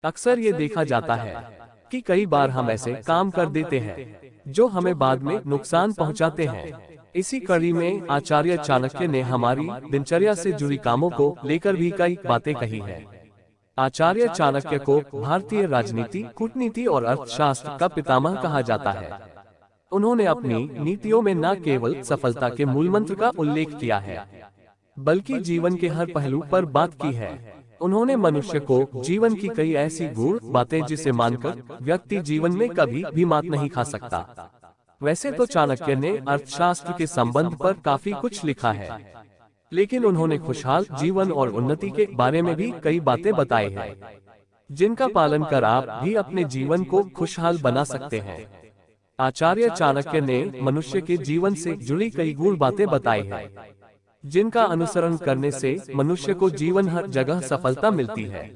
अक्सर ये देखा जाता है कि कई बार हम ऐसे काम कर देते हैं जो हमें बाद में नुकसान पहुंचाते हैं। इसी कड़ी में आचार्य चाणक्य ने हमारी दिनचर्या से जुड़ी कामों को लेकर भी कई बातें कही हैं। आचार्य चाणक्य को भारतीय राजनीति, कूटनीति और अर्थशास्त्र का पितामह कहा जाता है। उन्होंने अपनी नीतियों में न केवल सफलता के मूलमंत्र का उल्लेख किया है, बल्कि जीवन के हर पहलू पर बात की है। उन्होंने मनुष्य को जीवन की कई ऐसी गूढ़ बातें जिसे मानकर व्यक्ति जीवन में कभी भी मात नहीं खा सकता। वैसे तो चाणक्य ने अर्थशास्त्र के संबंध पर काफी कुछ लिखा है, लेकिन उन्होंने खुशहाल जीवन और उन्नति के बारे में भी कई बातें बताई हैं, जिनका पालन कर आप भी अपने जीवन को खुशहाल बना सकते हैं। आचार्य चाणक्य ने मनुष्य के जीवन से जुड़ी कई गूढ़ बातें बताई हैं, जिनका अनुसरण करने से मनुष्य को जीवन हर जगह सफलता मिलती है।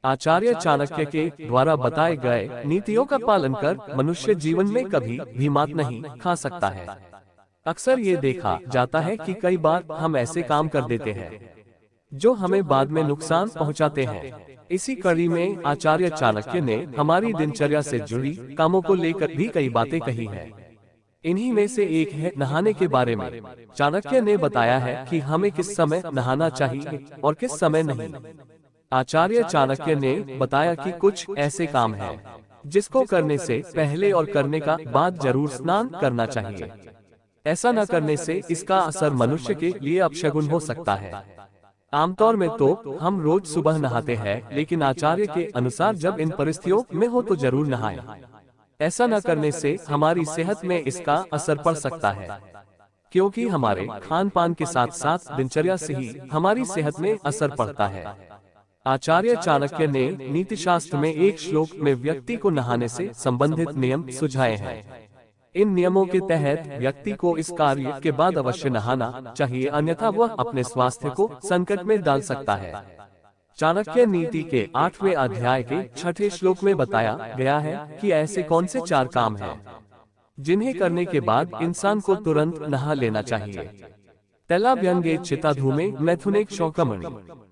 आचार्य चाणक्य के द्वारा बताए गए नीतियों का पालन कर मनुष्य जीवन में कभी भी मात नहीं खा सकता है। अक्सर ये देखा जाता है कि कई बार हम ऐसे काम कर देते हैं जो हमें बाद में नुकसान पहुंचाते हैं। इसी कड़ी में आचार्य चाणक्य ने हमारी दिनचर्या से जुड़ी कामों को लेकर भी कई बातें कही हैं। इन्हीं में से एक है नहाने के बारे में। चाणक्य ने बताया है कि हमें किस समय नहाना चाहिए और किस समय नहीं। आचार्य चाणक्य ने बताया कि कुछ ऐसे काम हैं जिसको करने से पहले और करने का बाद जरूर स्नान करना चाहिए। ऐसा न करने से इसका असर मनुष्य के लिए अपशगुन हो सकता है। आमतौर में तो हम रोज सुबह नहाते हैं, लेकिन आचार्य के अनुसार जब इन परिस्थितियों में हो तो जरूर नहाएं। ऐसा न करने से हमारी सेहत में इसका असर पड़ सकता है, क्योंकि हमारे खान पान के साथ साथ दिनचर्या से ही हमारी सेहत में असर पड़ता है। आचार्य चाणक्य ने नीतिशास्त्र में एक श्लोक में व्यक्ति को नहाने से संबंधित नियम सुझाए हैं। इन नियमों के तहत व्यक्ति को इस कार्य के बाद अवश्य नहाना चाहिए, अन्यथा वह अपने स्वास्थ्य को संकट में डाल सकता है। चाणक्य नीति के 8वें अध्याय के 6ठे श्लोक में बताया गया है कि ऐसे कौन से 4 काम हैं जिन्हें करने के बाद इंसान को तुरंत नहा लेना चाहिए। तैलाभ्यंगे चिता धूमे मैथुने शौकमणि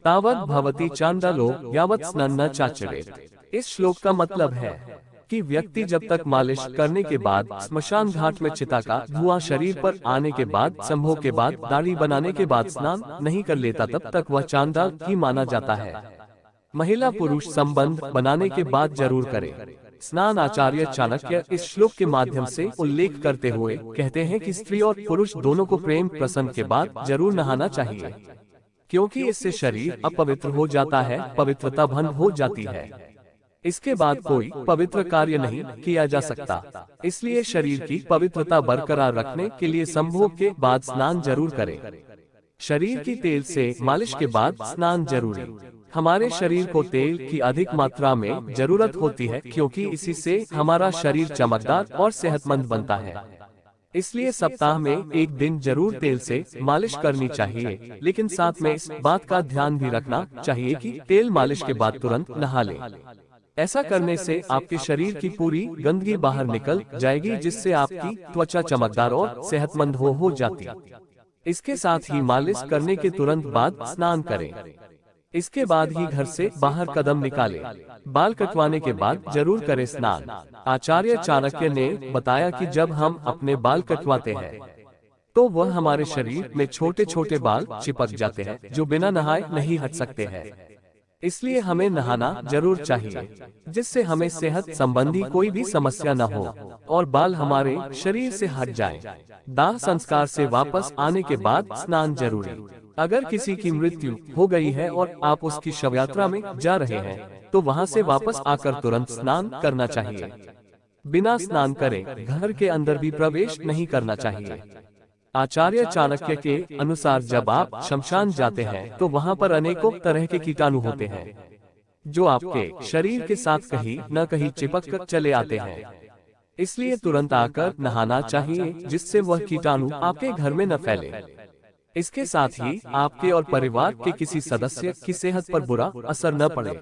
तावत् भवति चांडालो यावत् स्नान न चाचरेत्। इस श्लोक का मतलब है कि व्यक्ति जब तक मालिश करने के बाद, स्मशान घाट में चिता का धुआं शरीर पर आने के बाद, संभोग के बाद, दाढ़ी बनाने के बाद स्नान नहीं कर लेता, तब तक वह चांडाल ही माना जाता है। महिला पुरुष संबंध बनाने के बाद जरूर करे स्नान। आचार्य चाणक्य इस श्लोक के माध्यम से उल्लेख करते हुए कहते हैं कि स्त्री और पुरुष दोनों को प्रेम प्रसंग के बाद जरूर नहाना चाहिए, क्योंकि इससे शरीर अपवित्र हो जाता है, पवित्रता भंग हो जाती है। इसके बाद कोई पवित्र कार्य नहीं किया जा सकता। इसलिए शरीर की पवित्रता बरकरार रखने के लिए संभोग के बाद स्नान जरूर करें। शरीर की तेल से मालिश के बाद स्नान जरूरी। हमारे शरीर को तेल की अधिक मात्रा में जरूरत होती है, क्योंकि इसी से हमारा शरीर चमकदार और सेहतमंद बनता है। इसलिए सप्ताह में एक दिन जरूर तेल से मालिश करनी चाहिए, लेकिन साथ में इस बात का ध्यान भी रखना चाहिए कि तेल मालिश के बाद तुरंत नहा लें। ऐसा करने से आपके शरीर की पूरी गंदगी बाहर निकल जाएगी, जिससे आपकी त्वचा चमकदार और सेहतमंद हो जाती। इसके साथ ही मालिश करने के तुरंत बाद स्नान करें। इसके बाद ही घर से बाहर कदम निकालें। बाल कटवाने के बाद जरूर करें स्नान। आचार्य चाणक्य ने बताया कि जब हम अपने बाल कटवाते हैं तो वह हमारे शरीर में छोटे छोटे बाल चिपक जाते हैं, जो बिना नहाए नहीं हट सकते हैं। इसलिए हमें नहाना जरूर चाहिए, जिससे हमें सेहत संबंधी कोई भी समस्या न हो और बाल हमारे शरीर से हट जाएं। दाह संस्कार से वापस आने के बाद स्नान जरूरी। अगर किसी की मृत्यु हो गई है और आप उसकी शव यात्रा में जा रहे हैं, तो वहां से वापस आकर तुरंत स्नान करना चाहिए। बिना स्नान करे घर के अंदर भी प्रवेश नहीं करना चाहिए। आचार्य चाणक्य के अनुसार जब आप शमशान जाते हैं तो वहां पर अनेकों तरह के कीटाणु होते हैं, जो आपके शरीर के साथ कहीं न कहीं चिपक कर चले आते हैं। इसलिए तुरंत आकर नहाना चाहिए, जिससे वह कीटाणु आपके घर में न फैले। इसके साथ ही आपके और परिवार के किसी सदस्य की सेहत पर बुरा असर न पड़े।